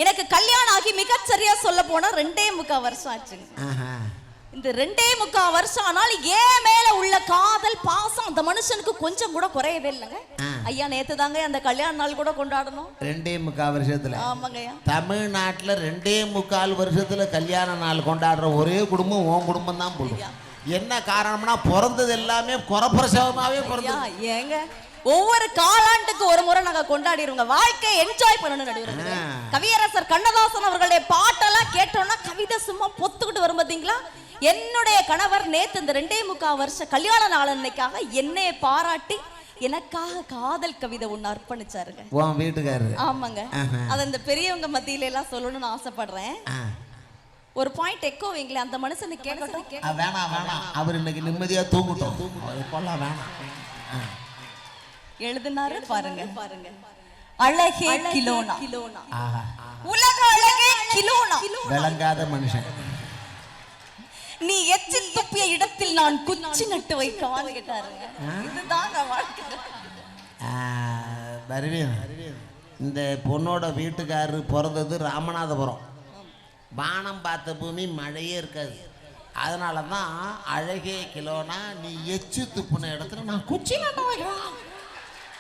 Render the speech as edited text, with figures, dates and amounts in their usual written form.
எனக்கு கல்யாணம் ஆகி மிகச்சரியா சொல்ல போனா 2.25 வருஷம் ஆச்சுங்க. இந்த 2.25 வருஷம் ஆனால் ஏன் மேல உள்ள காதல் பாசம் அந்த மனுஷனுக்கு கொஞ்சம் கூட குறையவே இல்லைங்க. ஐயா நேத்து தாங்க அந்த கல்யாண நாள் கூட கொண்டாடணும். 2.25 வருஷத்துல. ஆமாங்கய்யா. தமிழ்நாட்டுல 2.25 வருஷத்துல கல்யாண நாள் கொண்டாடுற ஒரே குடும்பம் உன் குடும்பம் தான் போடும். என்ன காரணம்னா பிறந்தது எல்லாமே குறப்பிரசவமாவே பிறந்தது. ஏங்க ஒவ்வொரு காலாண்டுக்கு ஒரு முறை நாங்க கொண்டாடிடுவோங்க. வாழ்க்கையை என்ஜாய் பண்ணணும் நடுவர்களே. கவியரசர் கண்ணதாசன் அவர்களுடைய பாட்டெல்லாம் கேட்டோம்னா கவிதை சும்மா பொத்துக்கிட்டு வரும் பாத்தீங்களா. என்னுடைய கணவர் நேத்து இந்த 2.25 வருஷ கல்யாண நாள் அன்னைக்காக என்னை பாராட்டி எனக்காக காதல் கவிதை ஒண்ணு அர்ப்பணிச்சாருங்க. உன் வீட்டுக்காரரு? ஆமாங்க. அத இந்த பெரியவங்க மத்தியில எல்லாம் சொல்லணும்னு ஆசைப்படுறேன். ஒரு பாயிண்ட் எக்கோ வைங்களே, அந்த மனுஷனுக்கு கேட்கட்டும். வேணாம் வேணாம், அவர் இன்னைக்கு நிம்மதியா தூங்கட்டும். வேணாம். எழுதினாரு பாருங்க. அழகே கிலோனா, உலக அழகே கிலோனா. விளங்காத மனுஷன். நீ எச்சில் துப்பிய இடத்தில் நான் குச்சி நட்டு வைக்கவான்னு கேட்டாருங்க. இதுதாங்க வாழ்க்கை. இந்த பொண்ணோட வீட்டுக்காரரு பிறந்தது ராமநாதபுரம். வானம் பார்த்த பூமி மழையே இருக்காது. அதனால தான் அழகே கிலோனா நீ எச்சு துப்புன இடத்துல நான் குச்சி நட்டு வைக்கிறேன்.